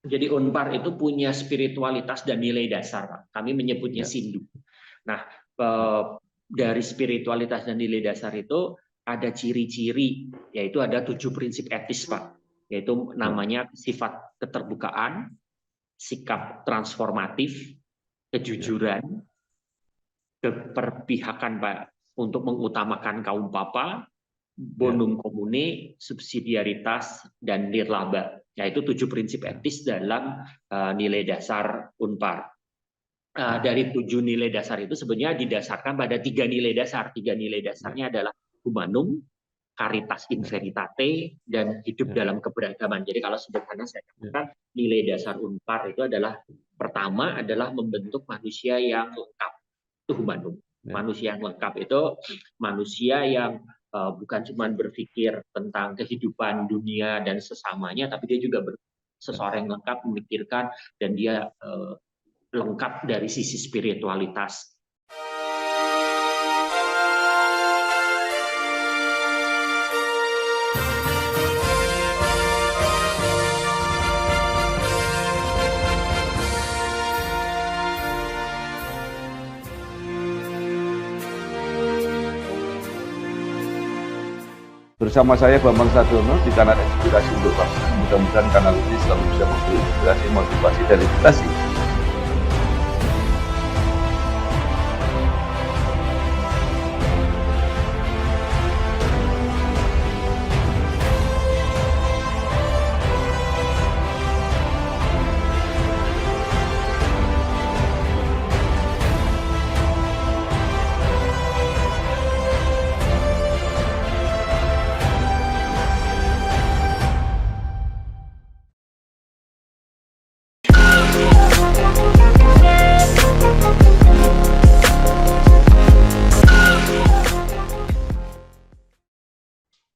Jadi Unpar itu punya spiritualitas dan nilai dasar, Pak. Kami menyebutnya Ya. Sindu. Nah, dari spiritualitas dan nilai dasar itu ada ciri-ciri, yaitu ada 7 prinsip etis, Pak. Yaitu namanya sifat keterbukaan, sikap transformatif, Ya. kejujuran, keberpihakan, Pak, untuk mengutamakan kaum papa, Ya. bonum comune, subsidiaritas, dan nirlaba. Yaitu 7 prinsip Ya. etis dalam nilai dasar Unpar. Ya. Dari 7 nilai dasar itu sebenarnya didasarkan pada 3 nilai dasar. 3 nilai Ya. dasarnya adalah humanum, caritas in Ya. veritate, dan hidup Ya. dalam keberagaman. Jadi kalau sederhana saya Ya. katakan nilai dasar Unpar itu adalah pertama adalah membentuk manusia yang lengkap. Itu humanum. Ya. Manusia yang lengkap itu manusia yang bukan cuma berpikir tentang kehidupan dunia dan sesamanya, tapi dia juga Ya. seseorang yang lengkap memikirkan dan dia lengkap dari sisi spiritualitas. Bersama saya Bambang Sadiono di kanal Inspirasi untuk Bangsa. Mudah-mudahan kanal ini selalu bisa memberi inspirasi, motivasi, dan edukasi.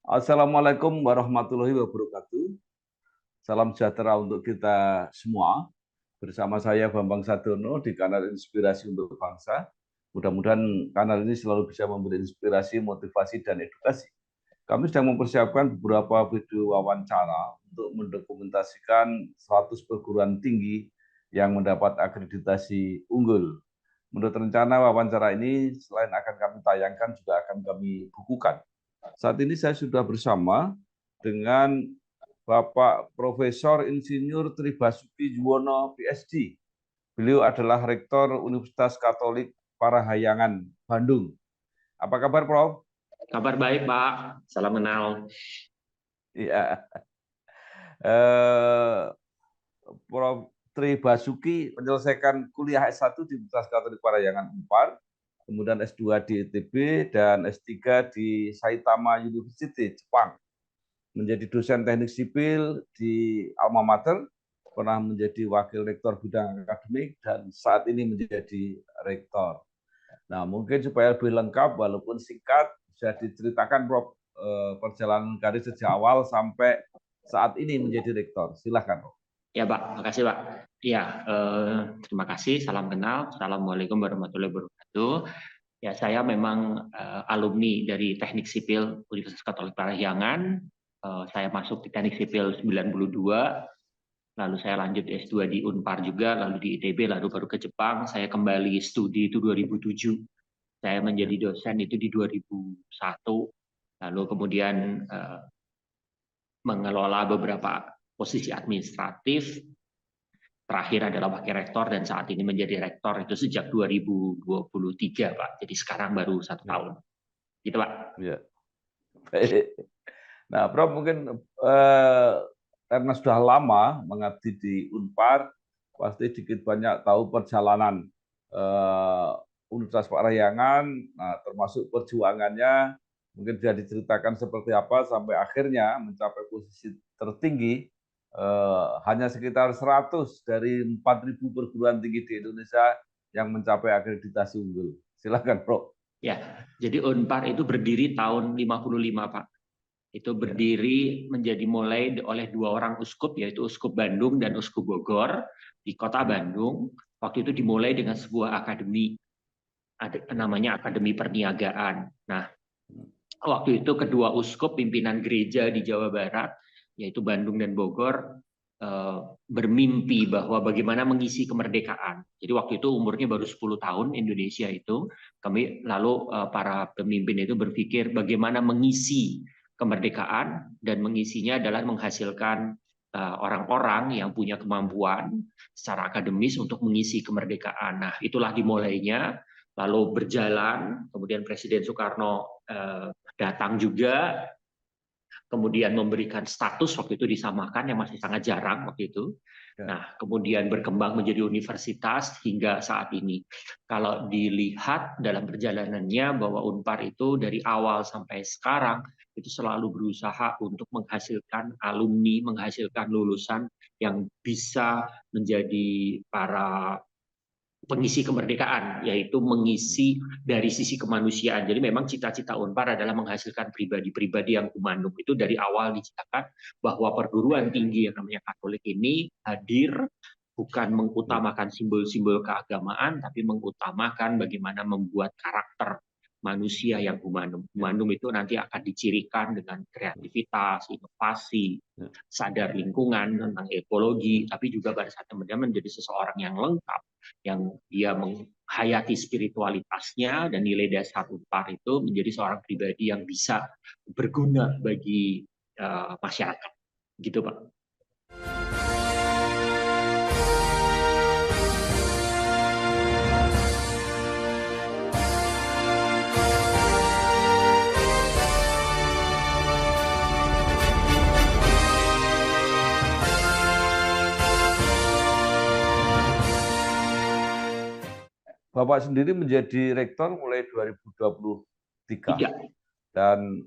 Assalamualaikum warahmatullahi wabarakatuh. Salam sejahtera untuk kita semua. Bersama saya Bambang Sadiono di kanal Inspirasi untuk Bangsa. Mudah-mudahan kanal ini selalu bisa memberi inspirasi, motivasi, dan edukasi. Kami sedang mempersiapkan beberapa video wawancara untuk mendokumentasikan 100 perguruan tinggi yang mendapat akreditasi unggul. Menurut rencana wawancara ini, selain akan kami tayangkan, juga akan kami bukukan. Saat ini saya sudah bersama dengan Bapak Profesor Insinyur Tribasuki Juwono, PhD. Beliau adalah Rektor Universitas Katolik Parahyangan, Bandung. Apa kabar, Prof? Kabar baik, Pak. Salam kenal. Iya. Prof. Tribasuki menyelesaikan kuliah S1 di Universitas Katolik Parahyangan Unpar, kemudian S2 di ITB, dan S3 di Saitama University, Jepang. Menjadi dosen teknik sipil di Alma Mater, pernah menjadi wakil rektor bidang akademik, dan saat ini menjadi rektor. Nah, mungkin supaya lebih lengkap, walaupun singkat, bisa diceritakan, Prof, perjalanan karir sejak awal sampai saat ini menjadi rektor. Silahkan, Prof. Ya, Pak. Makasih, Pak. Ya, terima kasih. Salam kenal. Assalamualaikum warahmatullahi wabarakatuh. Ya, saya memang alumni dari Teknik Sipil Universitas Katolik Parahyangan. Saya masuk di Teknik Sipil 92, lalu saya lanjut S2 di Unpar juga, lalu di ITB, lalu baru ke Jepang. Saya kembali studi itu 2007. Saya menjadi dosen itu di 2001, lalu kemudian mengelola beberapa posisi administratif, terakhir adalah wakil rektor, dan saat ini menjadi rektor itu sejak 2023, Pak. Jadi sekarang baru 1 tahun. Gitu, Pak. Ya. Nah, Prof, mungkin karena sudah lama mengabdi di Unpar, pasti sedikit banyak tahu perjalanan Universitas Parahyangan, nah, termasuk perjuangannya, mungkin bisa diceritakan seperti apa sampai akhirnya mencapai posisi tertinggi, hanya sekitar 100 dari 4.000 perguruan tinggi di Indonesia yang mencapai akreditasi unggul. Silakan, Prof. Ya, jadi Unpar itu berdiri tahun 55, Pak. Itu berdiri menjadi mulai oleh 2 orang uskup, yaitu Uskup Bandung dan Uskup Bogor di Kota Bandung. Waktu itu dimulai dengan sebuah akademi, namanya Akademi Perniagaan. Nah, waktu itu kedua uskup pimpinan gereja di Jawa Barat, yaitu Bandung dan Bogor, bermimpi bahwa bagaimana mengisi kemerdekaan. Jadi waktu itu umurnya baru 10 tahun Indonesia itu. Kami lalu para pemimpin itu berpikir bagaimana mengisi kemerdekaan, dan mengisinya adalah menghasilkan orang-orang yang punya kemampuan secara akademis untuk mengisi kemerdekaan. Nah, itulah dimulainya, lalu berjalan, kemudian Presiden Soekarno datang juga, kemudian memberikan status, waktu itu disamakan, yang masih sangat jarang waktu itu. Nah, kemudian berkembang menjadi universitas hingga saat ini. Kalau dilihat dalam perjalanannya bahwa Unpar itu dari awal sampai sekarang itu selalu berusaha untuk menghasilkan alumni, menghasilkan lulusan yang bisa menjadi para pengisi kemerdekaan, yaitu mengisi dari sisi kemanusiaan. Jadi memang cita-cita Unpar adalah menghasilkan pribadi-pribadi yang humanum. Itu dari awal diciptakan bahwa perguruan tinggi yang namanya Katolik ini hadir bukan mengutamakan simbol-simbol keagamaan, tapi mengutamakan bagaimana membuat karakter manusia yang humanum. Humanum itu nanti akan dicirikan dengan kreativitas, inovasi, sadar lingkungan, tentang ekologi, tapi juga pada saat kemudian menjadi seseorang yang lengkap, yang dia menghayati spiritualitasnya dan nilai dasar Unpar itu menjadi seorang pribadi yang bisa berguna bagi masyarakat. Gitu, Pak. Bapak sendiri menjadi rektor mulai 2023 dan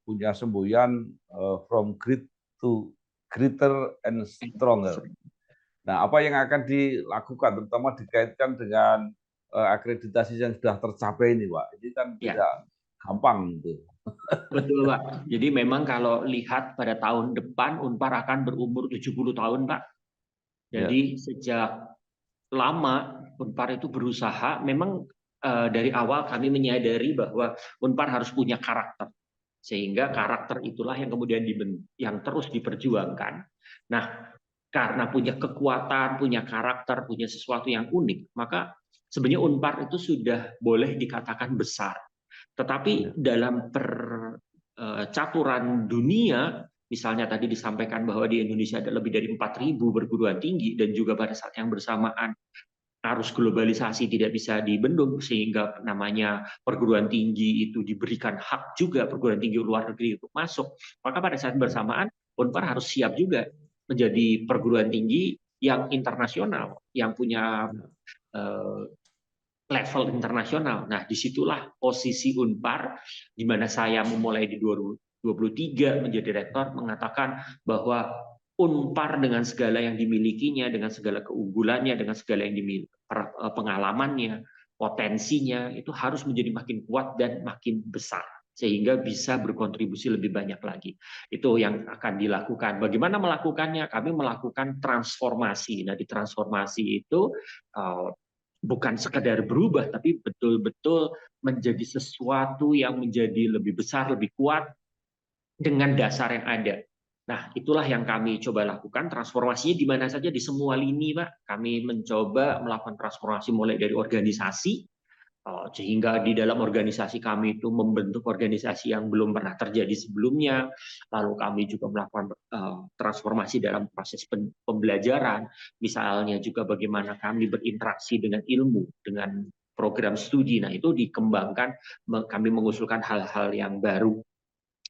punya semboyan from great to greater and stronger. Nah, apa yang akan dilakukan, terutama dikaitkan dengan akreditasi yang sudah tercapai ini, Pak? Ini kan tidak gampang gitu. Betul, Pak. Jadi memang kalau lihat pada tahun depan Unpar akan berumur 70 tahun, Pak. Jadi sejak lama Unpar itu berusaha, memang dari awal kami menyadari bahwa Unpar harus punya karakter, sehingga karakter itulah yang kemudian yang terus diperjuangkan. Nah, karena punya kekuatan, punya karakter, punya sesuatu yang unik, maka sebenarnya Unpar itu sudah boleh dikatakan besar. Tetapi dalam percaturan dunia, misalnya tadi disampaikan bahwa di Indonesia ada lebih dari 4.000 perguruan tinggi, dan juga pada saat yang bersamaan arus globalisasi tidak bisa dibendung, sehingga namanya perguruan tinggi itu diberikan hak juga perguruan tinggi luar negeri untuk masuk. Maka pada saat bersamaan Unpar harus siap juga menjadi perguruan tinggi yang internasional, yang punya level internasional. Nah, disitulah posisi Unpar, di mana saya memulai di 2023 menjadi rektor, mengatakan bahwa Unpar dengan segala yang dimilikinya, dengan segala keunggulannya, dengan segala yang dimiliki, pengalamannya, potensinya, itu harus menjadi makin kuat dan makin besar, sehingga bisa berkontribusi lebih banyak lagi. Itu yang akan dilakukan. Bagaimana melakukannya? Kami melakukan transformasi. Nah, di transformasi itu bukan sekedar berubah, tapi betul-betul menjadi sesuatu yang menjadi lebih besar, lebih kuat dengan dasar yang ada. Nah, itulah yang kami coba lakukan. Transformasinya di mana saja, di semua lini, Pak. Kami mencoba melakukan transformasi mulai dari organisasi, sehingga di dalam organisasi kami itu membentuk organisasi yang belum pernah terjadi sebelumnya. Lalu kami juga melakukan transformasi dalam proses pembelajaran, misalnya juga bagaimana kami berinteraksi dengan ilmu, dengan program studi. Nah, itu dikembangkan, kami mengusulkan hal-hal yang baru.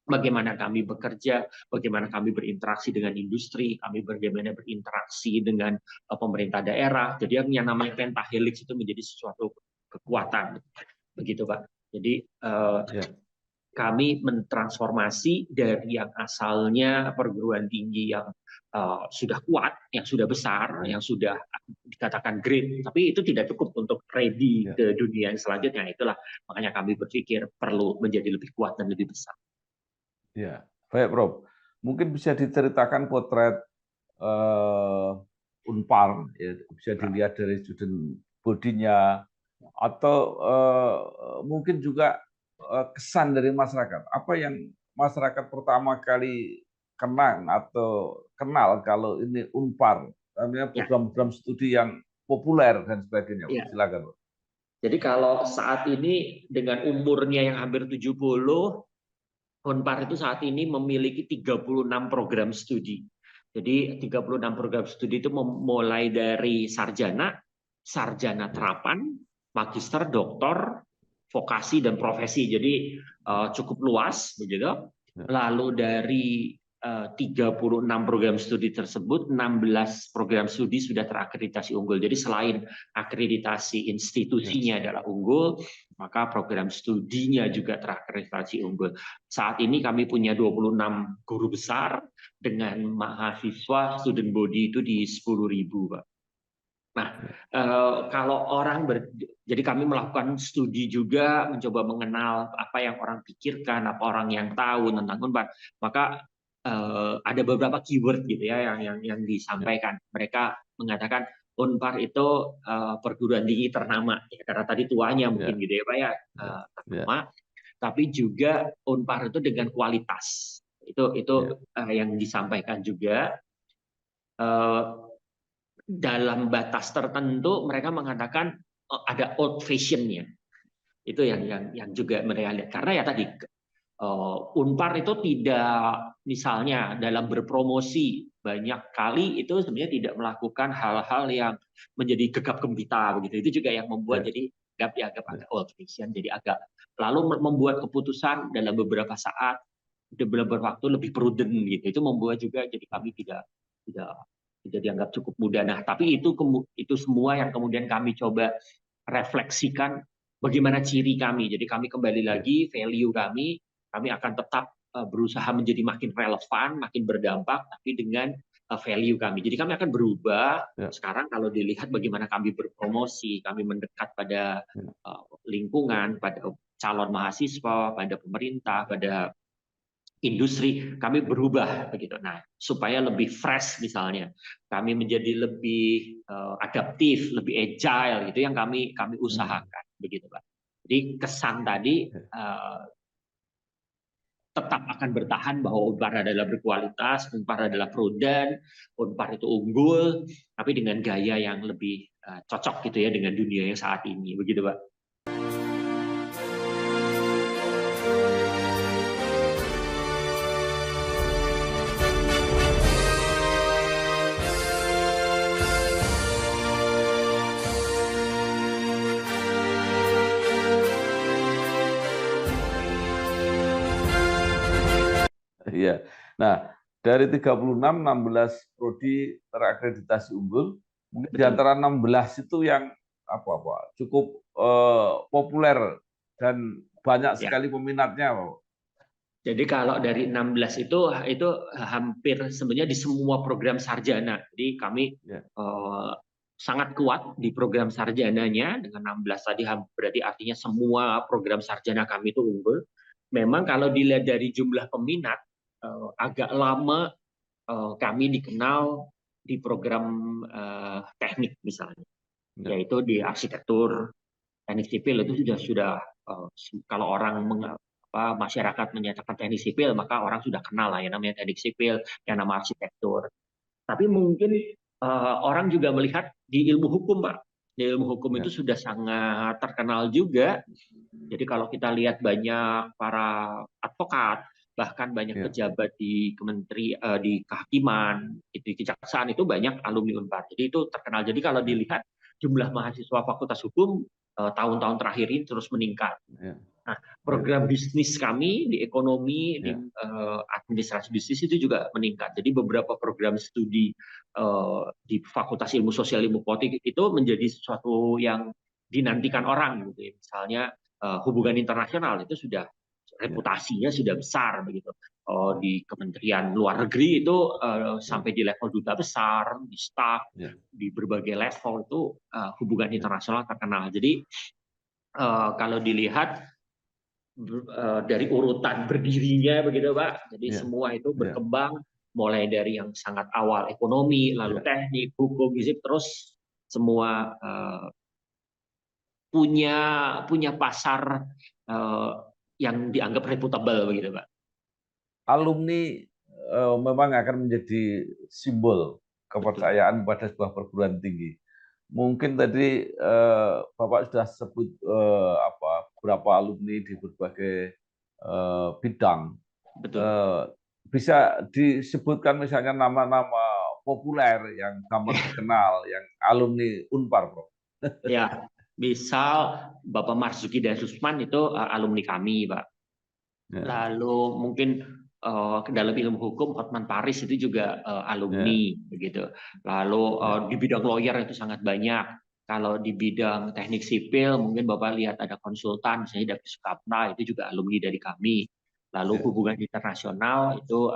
Bagaimana kami bekerja, bagaimana kami berinteraksi dengan industri, kami bagaimana berinteraksi dengan pemerintah daerah. Jadi yang namanya pentahelix itu menjadi sesuatu kekuatan, begitu, Pak. Jadi kami mentransformasi dari yang asalnya perguruan tinggi yang sudah kuat, yang sudah besar, yang sudah dikatakan great, tapi itu tidak cukup untuk ready ke dunia yang selanjutnya. Itulah makanya kami berpikir perlu menjadi lebih kuat dan lebih besar. Ya, baik, Prof. Mungkin bisa diceritakan potret Unpar, ya, bisa dilihat dari student body-nya, atau mungkin juga kesan dari masyarakat. Apa yang masyarakat pertama kali kenang atau kenal kalau ini Unpar, namanya Ya, program-program studi yang populer dan sebagainya, Pak. ya. Silakan, Pak. Jadi kalau saat ini dengan umurnya yang hampir 70, Unpar itu saat ini memiliki 36 program studi. Jadi 36 program studi itu mulai dari sarjana, sarjana terapan, magister, doktor, vokasi dan profesi. Jadi cukup luas begitu. Ya, Lalu dari 36 program studi tersebut, 16 program studi sudah terakreditasi unggul. Jadi selain akreditasi ya, institusinya adalah unggul, maka program studinya juga terakreditasi unggul. Saat ini kami punya 26 guru besar dengan mahasiswa student body itu di 10.000, Pak. Nah, ya, kalau jadi kami melakukan studi juga, mencoba mengenal apa yang orang pikirkan, apa orang yang tahu tentang Unpar. Maka ada beberapa keyword gitu ya yang ya, disampaikan. Mereka mengatakan Unpar itu perguruan tinggi ternama, ya, karena tadi tuanya mungkin ya, gitu ya Pak ya, ya, ya, ternama. Tapi juga Unpar itu dengan kualitas. Itu ya, yang disampaikan juga. Eh, dalam batas tertentu mereka mengatakan ada old fashionnya, itu yang juga mereka lihat, karena ya tadi Unpar itu tidak, misalnya dalam berpromosi banyak kali itu sebenarnya tidak melakukan hal-hal yang menjadi gegap gempita begitu. Itu juga yang membuat ya, jadi dianggap ya, agak old fashion, jadi agak lalu membuat keputusan dalam beberapa saat, beberapa waktu lebih prudent gitu. Itu membuat juga jadi kami tidak tidak dianggap cukup mudah. Nah, tapi itu semua yang kemudian kami coba refleksikan bagaimana ciri kami. Jadi kami kembali ya, lagi value kami akan tetap berusaha menjadi makin relevan, makin berdampak, tapi dengan value kami. Jadi kami akan berubah. ya, Sekarang kalau dilihat bagaimana kami berpromosi, kami mendekat pada ya, lingkungan, pada calon mahasiswa, pada pemerintah, pada industri, kami berubah begitu. Nah, supaya lebih fresh misalnya, kami menjadi lebih adaptif, lebih agile gitu yang kami hmm, usahakan begitu, Pak. Jadi kesan tadi ya. tetap akan bertahan bahwa Unpar adalah berkualitas, Unpar adalah prudent, Unpar itu unggul, tapi dengan gaya yang lebih cocok gitu ya dengan dunia yang saat ini begitu, Pak. Iya. Nah, dari 36, 16 prodi terakreditasi unggul, mungkin di Betul. antara 16 itu yang apa cukup populer dan banyak Ya. sekali peminatnya, Pak. Jadi kalau dari 16 itu hampir sebenarnya di semua program sarjana. Jadi kami Ya, sangat kuat di program sarjananya dengan 16 tadi, berarti artinya semua program sarjana kami itu unggul. Memang kalau dilihat dari jumlah peminat agak lama kami dikenal di program teknik misalnya, ya, yaitu di arsitektur, teknik sipil itu sudah kalau orang masyarakat menyatakan teknik sipil, maka orang sudah kenal lah yang namanya teknik sipil, yang nama arsitektur. Tapi mungkin orang juga melihat di ilmu hukum, Pak. Di ilmu hukum itu ya, sudah sangat terkenal juga. Jadi kalau kita lihat banyak para advokat, bahkan banyak ya, pejabat di di kehakiman, di kejaksaan itu banyak alumni Unpar. Jadi itu terkenal. Jadi kalau ya, dilihat jumlah mahasiswa Fakultas Hukum tahun-tahun terakhir ini terus meningkat. ya, Nah, ya, program bisnis kami di ekonomi, di ya, administrasi bisnis itu juga meningkat. Jadi beberapa program studi di Fakultas Ilmu Sosial Ilmu Politik itu menjadi sesuatu yang dinantikan orang gitu ya. Misalnya hubungan internasional itu sudah ya, reputasinya sudah besar begitu. Di Kementerian Luar Negeri itu ya, sampai di level duta besar, di staf, ya, di berbagai level itu hubungan ya, internasional terkenal. Jadi kalau dilihat dari urutan berdirinya begitu Pak. Jadi ya, semua itu ya, berkembang mulai dari yang sangat awal ekonomi, lalu ya. teknik, hukum, fisik, terus semua punya punya pasar yang dianggap reputable begitu Pak. Alumni memang akan menjadi simbol kepercayaan pada sebuah perguruan tinggi. Mungkin tadi Bapak sudah sebut beberapa alumni di berbagai bidang. Betul. Bisa disebutkan misalnya nama-nama populer yang gampang dikenal, yang alumni Unpar, Prof. Ya, misal Bapak Marzuki Darusman itu alumni kami, Pak. Ya, Lalu mungkin dalam ilmu hukum Hotman Paris itu juga ya, alumni begitu. Lalu ya, di bidang lawyer itu sangat banyak. Kalau di bidang teknik sipil mungkin Bapak lihat ada konsultan misalnya David Sukapna itu juga alumni dari kami. Lalu ya, hubungan internasional itu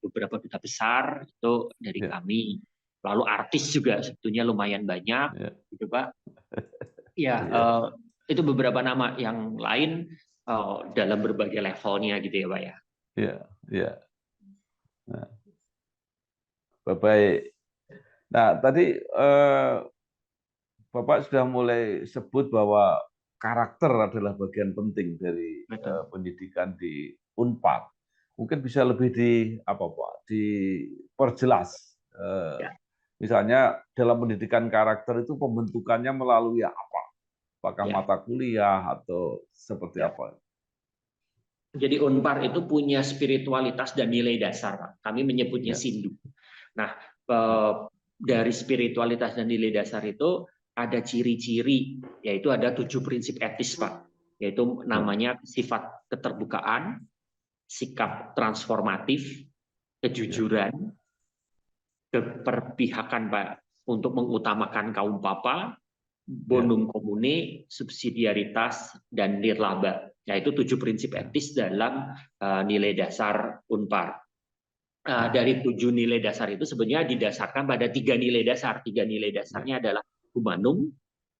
beberapa duta besar itu dari ya, kami. Lalu artis juga sebetulnya lumayan banyak ya, gitu Pak. Ya, ya, itu beberapa nama yang lain dalam berbagai levelnya gitu ya Pak ya. ya, ya. Nah, baik. Nah, tadi Bapak sudah mulai sebut bahwa karakter adalah bagian penting dari Betul. pendidikan di Unpad. Mungkin bisa lebih diperjelas. Ya, Misalnya dalam pendidikan karakter itu pembentukannya melalui apa? Apakah ya, mata kuliah atau seperti ya. apa? Jadi Unpar itu punya spiritualitas dan nilai dasar, Pak. Kami menyebutnya Ya, Sindu. Nah, ya, dari spiritualitas dan nilai dasar itu ada ciri-ciri, yaitu ada 7 prinsip etis, Pak. Yaitu ya, namanya sifat keterbukaan, sikap transformatif, ya, kejujuran, keperpihakan, Pak, untuk mengutamakan kaum papa, ya, bonum comune, subsidiaritas, dan nirlaba. Yaitu 7 prinsip ya, etis dalam nilai dasar Unpar. ya, Dari 7 nilai dasar itu sebenarnya didasarkan pada 3 nilai dasar. 3 nilai ya, dasarnya adalah humanum,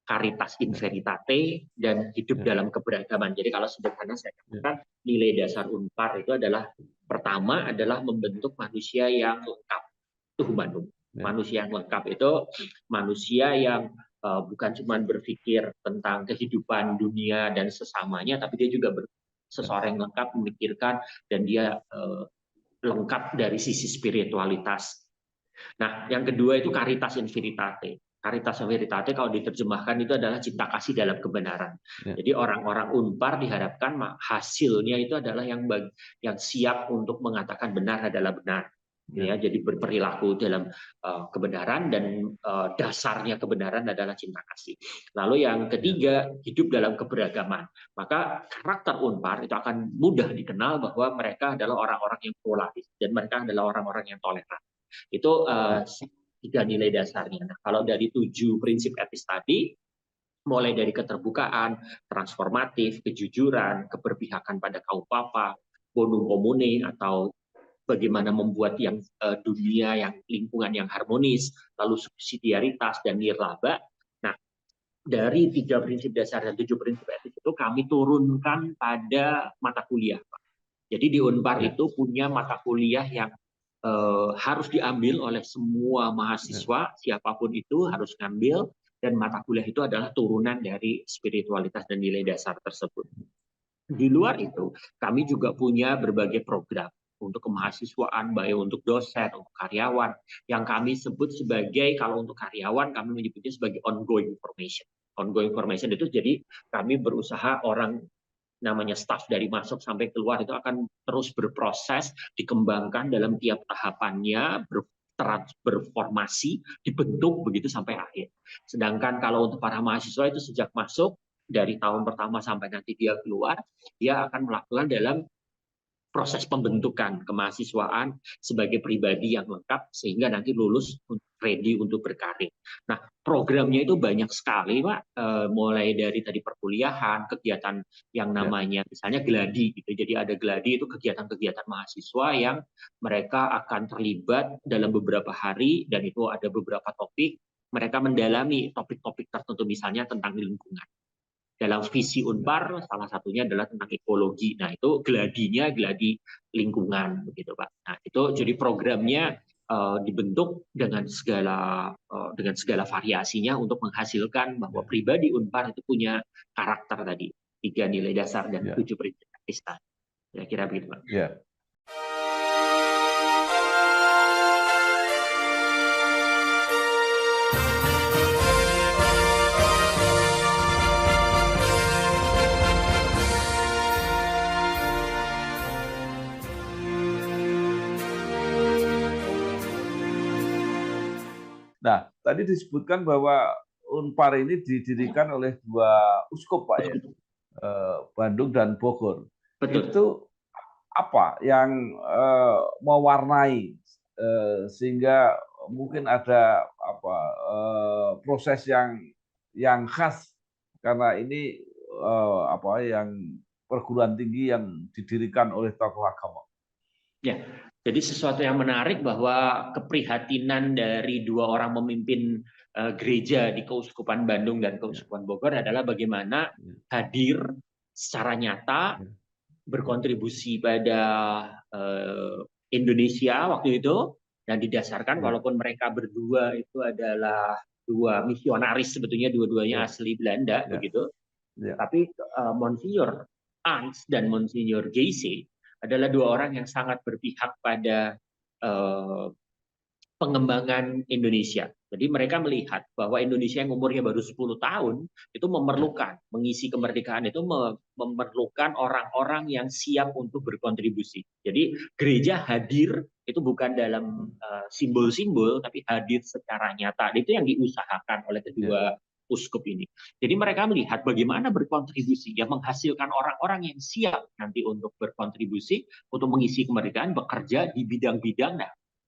caritas in ya, veritate, dan hidup ya, dalam keberagaman. Jadi kalau sederhana saya ya, katakan nilai dasar Unpar itu adalah pertama adalah membentuk manusia yang lengkap. Itu humanum. ya, Manusia yang lengkap itu manusia yang bukan cuma berpikir tentang kehidupan dunia dan sesamanya, tapi dia juga ya, seseorang yang lengkap memikirkan dan dia lengkap dari sisi spiritualitas. Nah, yang kedua itu caritas in veritate. Caritas in veritate kalau diterjemahkan itu adalah cinta kasih dalam kebenaran. ya, Jadi orang-orang Unpar diharapkan hasilnya itu adalah yang siap untuk mengatakan benar adalah benar. ya, Ya, jadi berperilaku dalam kebenaran dan dasarnya kebenaran adalah cinta kasih. Lalu yang ya, ketiga, hidup dalam keberagaman. Maka karakter Unpar itu akan mudah dikenal bahwa mereka adalah orang-orang yang pluralis dan mereka adalah orang-orang yang toleran. Itu ya, 3 nilai dasarnya. Nah, kalau dari 7 prinsip etis tadi, mulai dari keterbukaan, transformatif, kejujuran, keberpihakan pada kaum papa, bonum comune atau bagaimana membuat yang dunia yang lingkungan yang harmonis, lalu subsidiaritas dan nirlaba. Nah, dari 3 prinsip dasar dan 7 prinsip etis itu kami turunkan pada mata kuliah, Pak. Jadi di Unpar ya, itu punya mata kuliah yang harus diambil oleh semua ya, mahasiswa, siapapun itu harus ngambil, dan mata kuliah itu adalah turunan dari spiritualitas dan nilai dasar tersebut. Di luar itu, kami juga punya berbagai program untuk kemahasiswaan, baik untuk dosen, untuk karyawan, yang kami sebut sebagai, kalau untuk karyawan, kami menyebutnya sebagai ongoing formation. Ongoing formation itu jadi kami berusaha orang namanya staff dari masuk sampai keluar itu akan terus berproses, dikembangkan dalam tiap tahapannya, berformasi, dibentuk begitu sampai akhir. Sedangkan kalau untuk para mahasiswa itu sejak masuk, dari tahun pertama sampai nanti dia keluar, dia akan melakukan dalam proses pembentukan kemahasiswaan sebagai pribadi yang lengkap sehingga nanti lulus ready untuk berkarir. Nah, programnya itu banyak sekali, Pak. Mulai dari tadi perkuliahan, kegiatan yang ya, namanya misalnya gladi gitu. Jadi ada gladi itu kegiatan-kegiatan mahasiswa yang mereka akan terlibat dalam beberapa hari dan itu ada beberapa topik. Mereka mendalami topik-topik tertentu misalnya tentang lingkungan. Dalam visi ya, Unpar salah satunya adalah tentang ekologi. Nah, itu gladinya gladi lingkungan begitu, Pak. Nah, itu jadi programnya dibentuk dengan segala variasinya untuk menghasilkan bahwa ya, pribadi Unpar itu punya karakter tadi, 3 nilai dasar dan ya, 7 prinsip etis. Kira-kira begitu, Pak. ya. Nah, tadi disebutkan bahwa Unpar ini didirikan oleh dua uskup, Pak ya, Bandung dan Bogor. Betul. Itu apa yang mewarnai sehingga mungkin ada apa proses yang khas karena ini apa yang perguruan tinggi yang didirikan oleh tokoh agama. Ya, jadi sesuatu yang menarik bahwa keprihatinan dari dua orang pemimpin gereja di Keuskupan Bandung dan Ya, Keuskupan Bogor adalah bagaimana ya, hadir secara nyata ya, berkontribusi pada Indonesia waktu itu, dan didasarkan ya, walaupun mereka berdua itu adalah dua misionaris, sebetulnya dua-duanya ya, asli Belanda ya, begitu, ya, tapi Monsinyur Ernst dan Monsinyur Geise adalah dua orang yang sangat berpihak pada eh, pengembangan Indonesia. Jadi mereka melihat bahwa Indonesia yang umurnya baru 10 tahun itu ya, memerlukan, mengisi kemerdekaan itu memerlukan orang-orang yang siap untuk berkontribusi. Jadi gereja hadir itu bukan dalam simbol-simbol, tapi hadir secara nyata. Itu yang diusahakan oleh ya, kedua uskup ini. Jadi mereka melihat bagaimana berkontribusi, ya menghasilkan orang-orang yang siap nanti untuk berkontribusi, untuk mengisi kemerdekaan, bekerja di bidang-bidang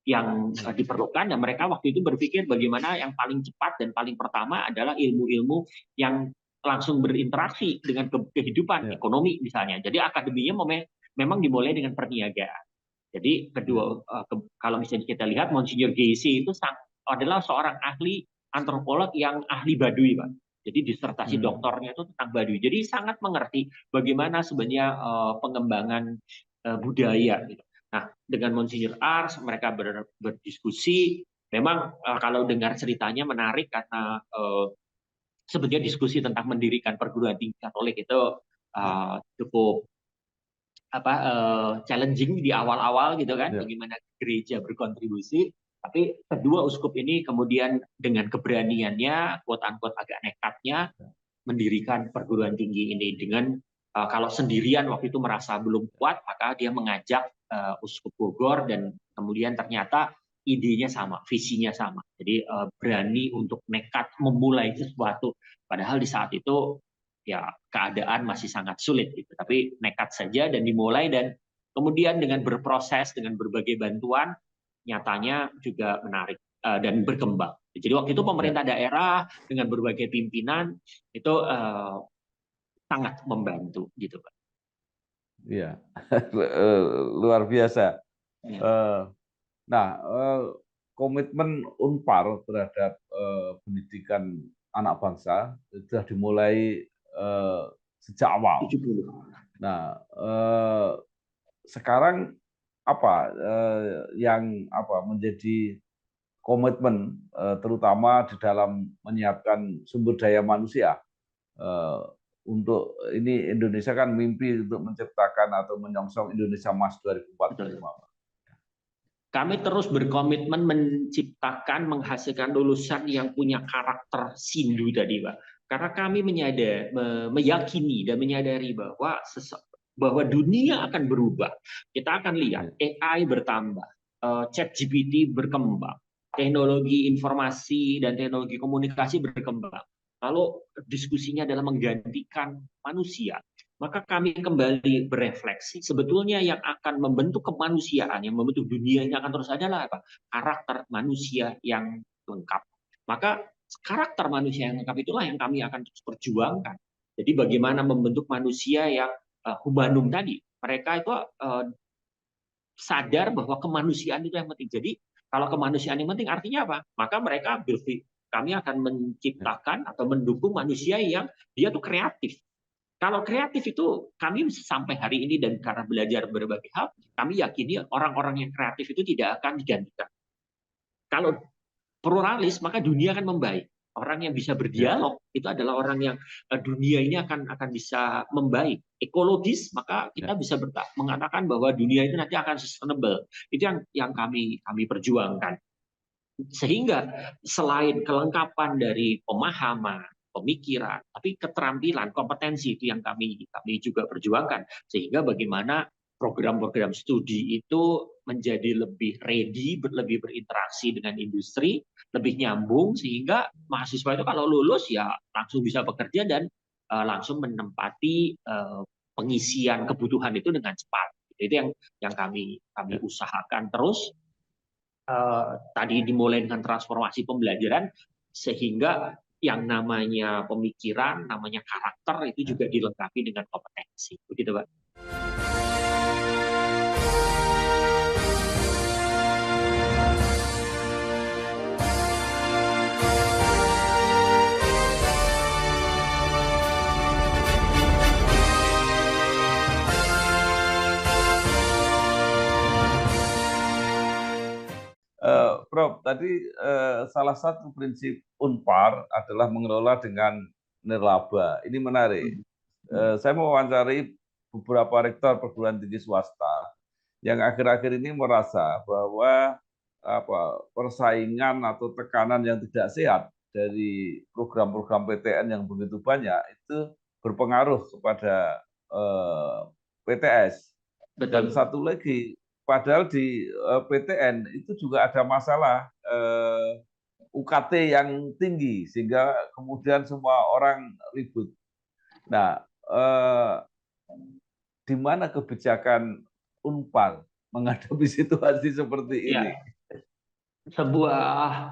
yang diperlukan, dan mereka waktu itu berpikir bagaimana yang paling cepat dan paling pertama adalah ilmu-ilmu yang langsung berinteraksi dengan kehidupan ya, ekonomi misalnya. Jadi akademinya memang dimulai dengan perniagaan. Jadi ya, kedua, kalau misalnya kita lihat Monsinyur Geise itu adalah seorang ahli antropolog yang ahli Baduy, Pak. Jadi disertasi hmm, doktornya itu tentang Baduy. Jadi sangat mengerti bagaimana sebenarnya pengembangan budaya gitu. Nah, dengan Monsinyur Ars mereka berdiskusi. Memang kalau dengar ceritanya menarik karena sebenarnya diskusi tentang mendirikan perguruan tinggi Katolik itu cukup challenging di awal-awal gitu kan, ya, bagaimana gereja berkontribusi. Tapi kedua uskup ini kemudian dengan keberaniannya, quote unquote agak nekatnya, mendirikan perguruan tinggi ini dengan kalau sendirian waktu itu merasa belum kuat, maka dia mengajak uskup Bogor, dan kemudian ternyata idenya sama, visinya sama. Jadi berani untuk nekat memulai sesuatu, padahal di saat itu ya keadaan masih sangat sulit gitu. Tapi nekat saja dan dimulai, dan kemudian dengan berproses dengan berbagai bantuan, nyatanya juga menarik dan berkembang. Jadi waktu itu ya, pemerintah daerah dengan berbagai pimpinan itu sangat membantu gitu, Pak. ya. Luar biasa. Ya. Eh, Nah, komitmen Unpar terhadap pendidikan anak bangsa sudah dimulai sejak awal. 70. Nah, sekarang apa yang apa menjadi komitmen terutama di dalam menyiapkan sumber daya manusia eh, untuk ini Indonesia kan mimpi untuk menciptakan atau menyongsong Indonesia Emas Betul. 2045. Kami terus berkomitmen menciptakan, menghasilkan lulusan yang punya karakter Sindu tadi, Pak. Karena kami meyakini dan menyadari bahwa dunia akan berubah. Kita akan lihat Ya, AI bertambah, ChatGPT berkembang, teknologi informasi dan teknologi komunikasi berkembang. Lalu diskusinya adalah menggantikan manusia, maka kami kembali berefleksi. Sebetulnya yang akan membentuk kemanusiaan, yang membentuk dunia ini akan terus adalah apa? Karakter manusia yang lengkap. Maka karakter manusia yang lengkap itulah yang kami akan terus perjuangkan. Jadi bagaimana membentuk manusia yang humanum tadi. Mereka itu sadar bahwa kemanusiaan itu yang penting. Jadi kalau kemanusiaan yang penting artinya apa? Maka mereka kami akan ya, menciptakan atau mendukung manusia yang dia tuh kreatif. Kalau kreatif itu kami sampai hari ini, dan karena belajar berbagai hal, kami yakini orang-orang yang kreatif itu tidak akan digantikan. Kalau pluralis, maka dunia akan membaik. Orang yang bisa ya, berdialog itu adalah orang yang dunia ini akan bisa membaik. Ekologis, maka ya, kita bisa mengatakan bahwa dunia itu nanti akan sustainable. Itu yang kami perjuangkan. Sehingga selain kelengkapan dari pemahaman, pemikiran, tapi keterampilan, kompetensi itu yang kami juga perjuangkan. Sehingga bagaimana program-program studi itu menjadi lebih ready, lebih berinteraksi dengan industri, lebih nyambung, sehingga mahasiswa itu kalau lulus ya langsung bisa bekerja dan langsung menempati pengisian kebutuhan itu dengan cepat. Itu yang kami usahakan terus. Tadi dimulai dengan transformasi pembelajaran, sehingga yang namanya pemikiran, namanya karakter itu juga dilengkapi dengan kompetensi. Begitu, Pak. Prof, tadi salah satu prinsip Unpar adalah mengelola dengan nirlaba. Ini menarik. Saya mewawancari beberapa rektor perguruan tinggi swasta yang akhir-akhir ini merasa bahwa persaingan atau tekanan yang tidak sehat dari program-program PTN yang begitu banyak itu berpengaruh kepada PTS. Dan Betul. satu lagi, padahal di PTN itu juga ada masalah UKT yang tinggi, sehingga kemudian semua orang ribut. Nah, di mana kebijakan Unpar menghadapi situasi seperti ini? Sebuah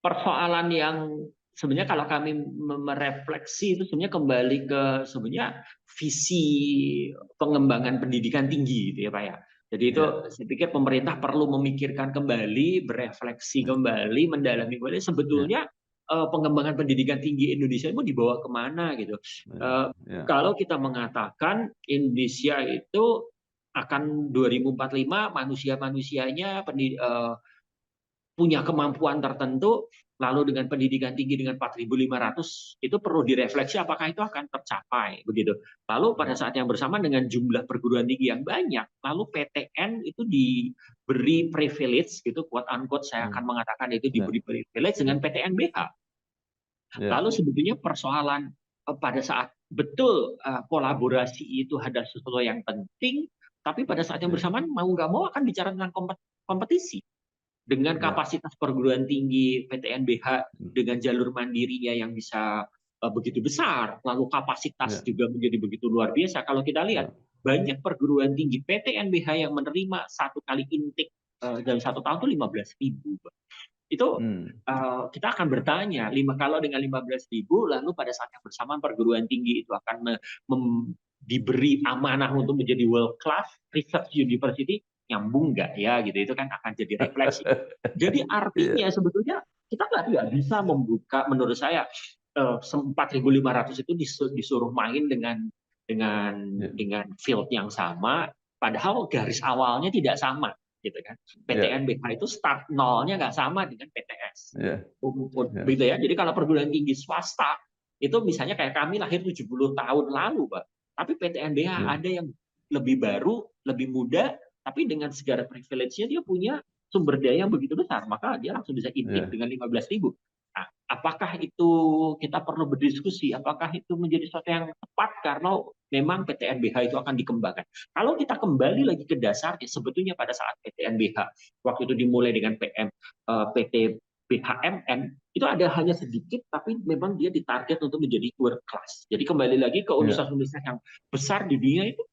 persoalan yang sebenarnya kalau kami merefleksi itu sebenarnya kembali ke sebenarnya visi pengembangan pendidikan tinggi, gitu ya Pak ya. Jadi itu saya pikir pemerintah perlu memikirkan kembali, berefleksi kembali, mendalami kembali sebetulnya pengembangan pendidikan tinggi Indonesia itu dibawa kemana gitu. Kalau kita mengatakan Indonesia itu akan 2045 manusia-manusianya punya kemampuan tertentu, lalu dengan pendidikan tinggi dengan 4.500 itu perlu direfleksi apakah itu akan tercapai begitu. Lalu pada saat yang bersamaan dengan jumlah perguruan tinggi yang banyak, lalu PTN itu diberi privilege gitu, quote unquote saya akan mengatakan itu diberi privilege dengan PTN BH. Lalu sebetulnya persoalan pada saat betul kolaborasi itu ada sesuatu yang penting, tapi pada saat yang bersamaan mau nggak mau akan bicara tentang kompetisi. Dengan kapasitas perguruan tinggi PTNBH dengan jalur mandirinya yang bisa begitu besar, lalu kapasitas juga menjadi begitu luar biasa. Kalau kita lihat banyak perguruan tinggi PTNBH yang menerima satu kali intake dalam 1 tahun itu 15.000. Itu kita akan bertanya, kalau dengan 15.000, lalu pada saat yang bersamaan perguruan tinggi itu akan diberi amanah untuk menjadi world class research university, nyambung nggak ya gitu, itu kan akan jadi refleksi. Jadi artinya sebetulnya kita nggak bisa membuka, menurut saya 4.500 itu disuruh main dengan field yang sama, padahal garis awalnya tidak sama gitu kan. PTNBH itu start nolnya nggak sama dengan PTS. Gitu ya. Jadi kalau perguruan tinggi swasta itu misalnya kayak kami lahir 70 tahun lalu, Pak. Tapi PTNBH ada yang lebih baru, lebih muda, tapi dengan segala privilege-nya dia punya sumber daya yang begitu besar, maka dia langsung bisa intake dengan 15.000. Nah, apakah itu kita perlu berdiskusi, apakah itu menjadi sesuatu yang tepat karena memang PTNBH itu akan dikembangkan. Kalau kita kembali lagi ke dasarnya, sebetulnya pada saat PTNBH waktu itu dimulai dengan PT BHMN, itu ada hanya sedikit, tapi memang dia ditarget untuk menjadi world class. Jadi kembali lagi ke universitas-universitas yang besar di dunia itu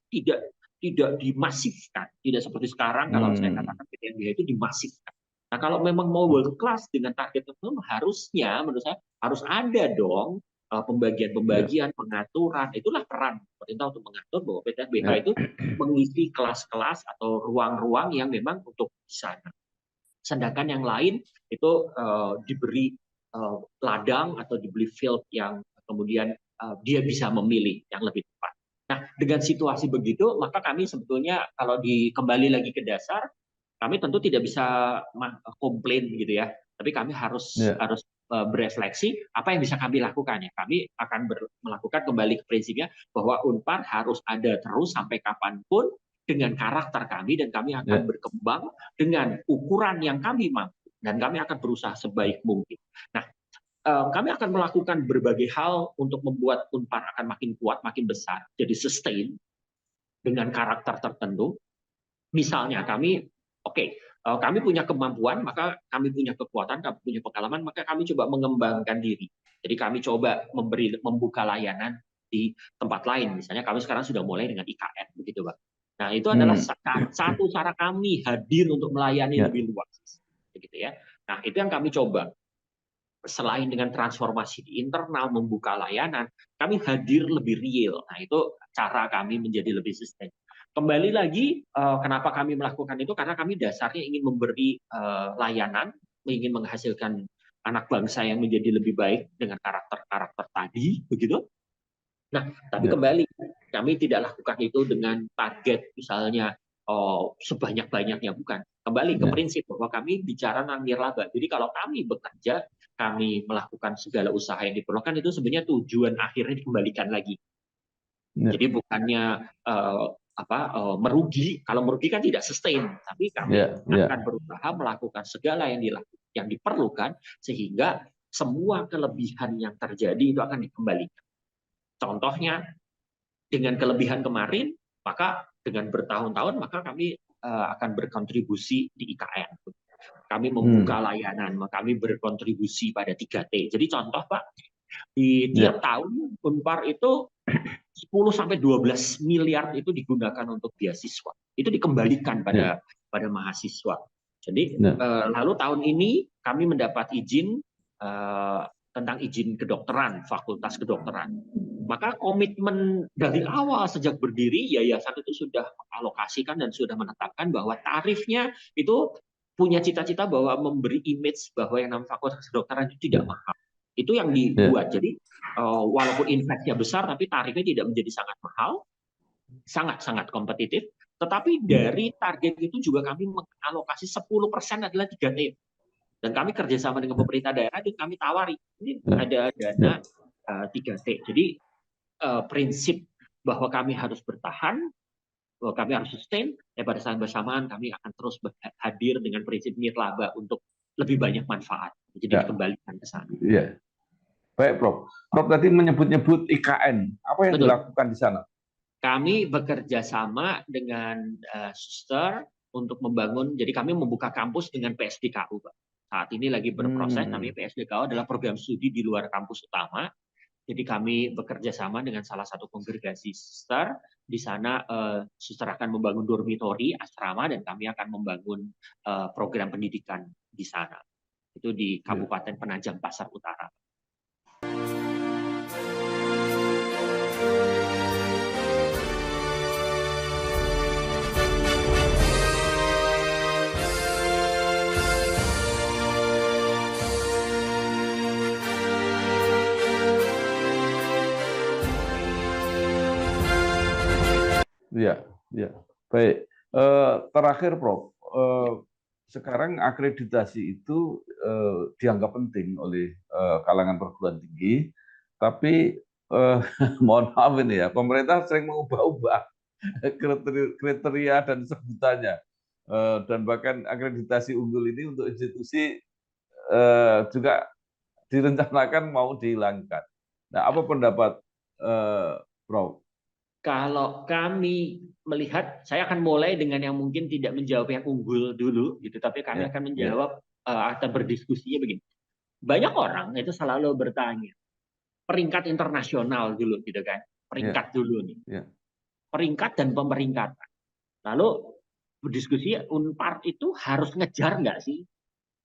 tidak dimasifkan, tidak seperti sekarang kalau saya katakan PTNBH itu dimasifkan. Nah, kalau memang mau world class dengan target tertentu, harusnya menurut saya harus ada dong pembagian-pembagi, pengaturan. Itulah peran pemerintah untuk mengatur bahwa PTNBH itu mengisi kelas-kelas atau ruang-ruang yang memang untuk di sana. Sedangkan yang lain itu diberi ladang atau diberi field yang kemudian dia bisa memilih yang lebih tepat. Nah, dengan situasi begitu, maka kami sebetulnya kalau kembali lagi ke dasar, kami tentu tidak bisa komplain gitu ya, tapi kami harus berefleksi apa yang bisa kami lakukan ya. Kami akan melakukan kembali ke prinsipnya bahwa Unpar harus ada terus sampai kapanpun dengan karakter kami, dan kami akan berkembang dengan ukuran yang kami mampu, dan kami akan berusaha sebaik mungkin. Nah, kami akan melakukan berbagai hal untuk membuat Unpar akan makin kuat, makin besar, jadi sustain dengan karakter tertentu. Misalnya kami Oke, kami punya kemampuan, maka kami punya kekuatan, kami punya pengalaman, maka kami coba mengembangkan diri. Jadi kami coba membuka layanan di tempat lain. Misalnya kami sekarang sudah mulai dengan IKN, begitu, Pak. Nah, itu adalah satu cara kami hadir untuk melayani lebih luas, begitu ya. Nah, itu yang kami coba. Selain dengan transformasi di internal, membuka layanan, kami hadir lebih real. Nah, itu cara kami menjadi lebih sustain. Kembali lagi, kenapa kami melakukan itu? Karena kami dasarnya ingin memberi layanan, ingin menghasilkan anak bangsa yang menjadi lebih baik dengan karakter-karakter tadi, begitu. Nah, tapi kembali, kami tidak lakukan itu dengan target misalnya sebanyak-banyaknya, bukan. Kembali ke prinsip bahwa kami bicara tentang nirlaba. Jadi kalau kami bekerja, kami melakukan segala usaha yang diperlukan, itu sebenarnya tujuan akhirnya dikembalikan lagi. Jadi bukannya merugi. Kalau merugi kan tidak sustain, tapi kami akan berusaha melakukan segala yang diperlukan sehingga semua kelebihan yang terjadi itu akan dikembalikan. Contohnya, dengan kelebihan kemarin, maka dengan bertahun-tahun, maka kami akan berkontribusi di IKN. Kami membuka layanan, kami berkontribusi pada 3T. Jadi contoh, Pak, di tiap tahun Unpar itu 10-12 miliar itu digunakan untuk beasiswa. Itu dikembalikan pada mahasiswa. Jadi lalu tahun ini kami mendapat izin tentang izin kedokteran, fakultas kedokteran. Maka komitmen dari awal sejak berdiri, yayasan itu sudah mengalokasikan dan sudah menetapkan bahwa tarifnya itu punya cita-cita bahwa memberi image bahwa yang namanya fakultas kedokteran itu tidak mahal. Itu yang dibuat. Jadi walaupun investasinya besar, tapi tarifnya tidak menjadi sangat mahal, sangat-sangat kompetitif. Tetapi dari target itu juga kami mengalokasi 10% adalah 3T. Dan kami kerjasama dengan pemerintah daerah, dan kami tawari, ini ada dana 3T. Jadi prinsip bahwa kami harus bertahan, bahwa kami harus sustain, pada saat bersamaan kami akan terus hadir dengan prinsip nirlaba untuk lebih banyak manfaat. Jadi dikembalikan ke sana. Iya. Baik, Prof. Prof tadi menyebut-nyebut IKN. Apa yang dilakukan di sana? Kami bekerja sama dengan suster untuk membangun, jadi kami membuka kampus dengan PSDKU, Pak. Saat ini lagi berproses, namanya PSDKU adalah program studi di luar kampus utama. Jadi kami bekerja sama dengan salah satu kongregasi suster. Di sana suster akan membangun dormitori, asrama, dan kami akan membangun program pendidikan di sana. Itu di Kabupaten Penajam Pasar Utara. Ya, ya. Baik. Terakhir, Prof. Sekarang akreditasi itu dianggap penting oleh kalangan perguruan tinggi, tapi mohon maaf ini ya, pemerintah sering mengubah-ubah kriteria dan sebutannya, dan bahkan akreditasi unggul ini untuk institusi juga direncanakan mau dihilangkan. Nah, apa pendapat Prof? Kalau kami melihat, saya akan mulai dengan yang mungkin tidak menjawab yang unggul dulu, gitu. Tapi kami akan menjawab atau berdiskusinya begini. Banyak orang itu selalu bertanya, peringkat internasional dulu, gitu kan? Peringkat dulu nih. Peringkat dan pemeringkatan. Lalu berdiskusi, Unpar itu harus ngejar nggak sih?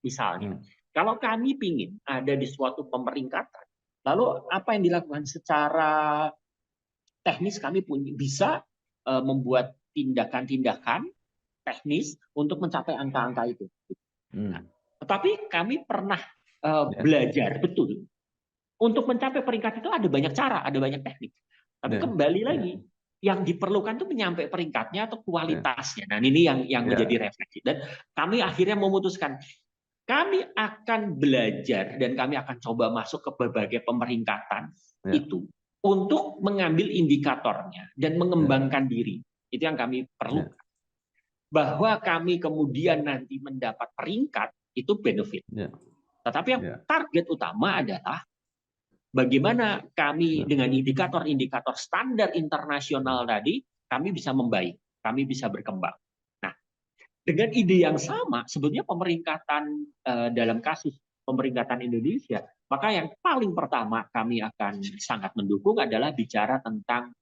Misalnya, kalau kami pingin ada di suatu pemeringkatan, lalu apa yang dilakukan secara teknis? Kami bisa membuat tindakan-tindakan teknis untuk mencapai angka-angka itu. Nah, tetapi kami pernah belajar betul untuk mencapai peringkat itu ada banyak cara, ada banyak teknik. Tapi kembali lagi, yang diperlukan itu menyampai peringkatnya atau kualitasnya. Nah, ini yang menjadi refleksi. Dan kami akhirnya memutuskan, kami akan belajar dan kami akan coba masuk ke berbagai pemeringkatan itu untuk mengambil indikatornya dan mengembangkan diri. Itu yang kami perlukan. Bahwa kami kemudian nanti mendapat peringkat, itu benefit. Tetapi yang target utama adalah bagaimana kami dengan indikator-indikator standar internasional tadi, kami bisa membaik, kami bisa berkembang. Nah, Dengan ide yang sama, sebetulnya pemeringkatan dalam kasus pemeringkatan Indonesia, maka yang paling pertama kami akan sangat mendukung adalah bicara tentang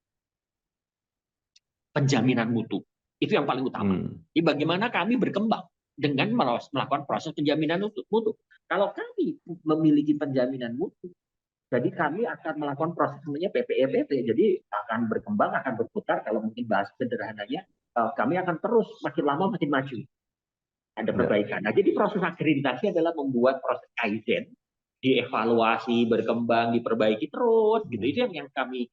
penjaminan mutu. Itu yang paling utama. Jadi bagaimana kami berkembang dengan melakukan proses penjaminan mutu. Kalau kami memiliki penjaminan mutu, jadi kami akan melakukan proses namanya PPEPT. Jadi akan berkembang, akan berputar. Kalau mungkin bahas sederhananya, kami akan terus makin lama makin maju. Ada perbaikan. Nah, jadi proses akreditasi adalah membuat proses Kaizen, dievaluasi, berkembang, diperbaiki terus. Gitu. Itu yang kami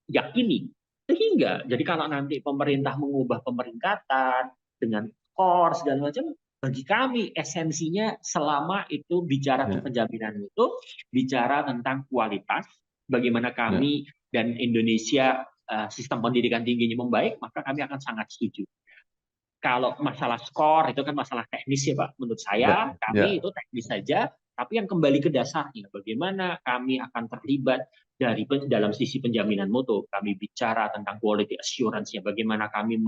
yakini. Sehingga, jadi kalau nanti pemerintah mengubah pemeringkatan dengan skor segala macam, bagi kami esensinya selama itu bicara tentang penjaminan itu, bicara tentang kualitas, bagaimana kami dan Indonesia sistem pendidikan tingginya membaik, maka kami akan sangat setuju. Kalau masalah skor itu kan masalah teknis ya Pak, menurut saya kami itu teknis saja, tapi yang kembali ke dasarnya, bagaimana kami akan terlibat dalam sisi penjaminan mutu. Kami bicara tentang quality assurance-nya, bagaimana kami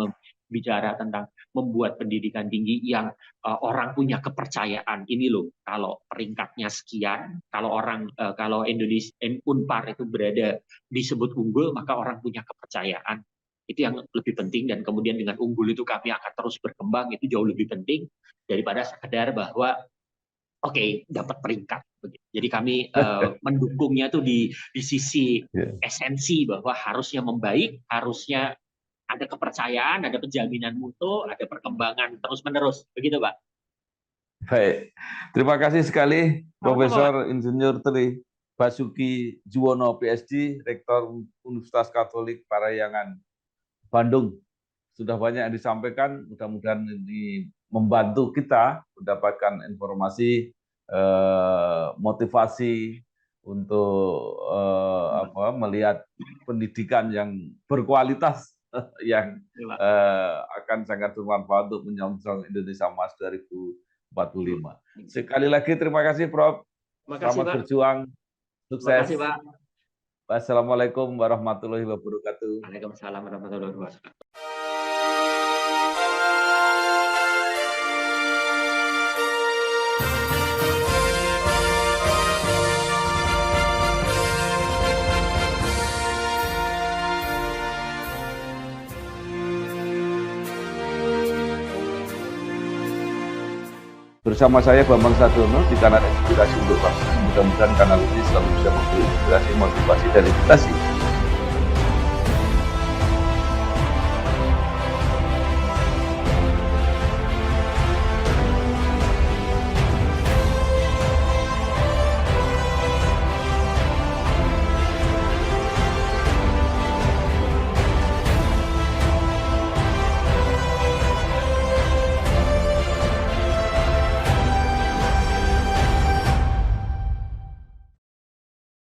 bicara tentang membuat pendidikan tinggi yang orang punya kepercayaan. Ini loh, kalau peringkatnya sekian, kalau Indonesia Unpar itu berada disebut unggul, maka orang punya kepercayaan. Itu yang lebih penting, dan kemudian dengan unggul itu kami akan terus berkembang, itu jauh lebih penting daripada sekedar bahwa dapat peringkat. Jadi kami mendukungnya tuh di sisi esensi bahwa harusnya membaik, harusnya ada kepercayaan, ada penjaminan mutu, ada perkembangan terus-menerus. Begitu, Pak. Baik, terima kasih sekali Profesor Insinyur Tri Basuki Juwono, PhD, Rektor Universitas Katolik Parahyangan, Bandung. Sudah banyak yang disampaikan, mudah-mudahan ini membantu kita mendapatkan informasi, motivasi untuk melihat pendidikan yang berkualitas yang akan sangat bermanfaat untuk menyongsong Indonesia Emas 2045. Sekali lagi terima kasih Prof. Selamat berjuang, sukses. Terima kasih Pak. Wassalamualaikum warahmatullahi wabarakatuh. Waalaikumsalam warahmatullahi wabarakatuh. Bersama saya Bambang Sadiono di kanal Inspirasi untuk Bangsa. Mudah-mudahan kanal ini selalu bisa memberi inspirasi, motivasi, dan edukasi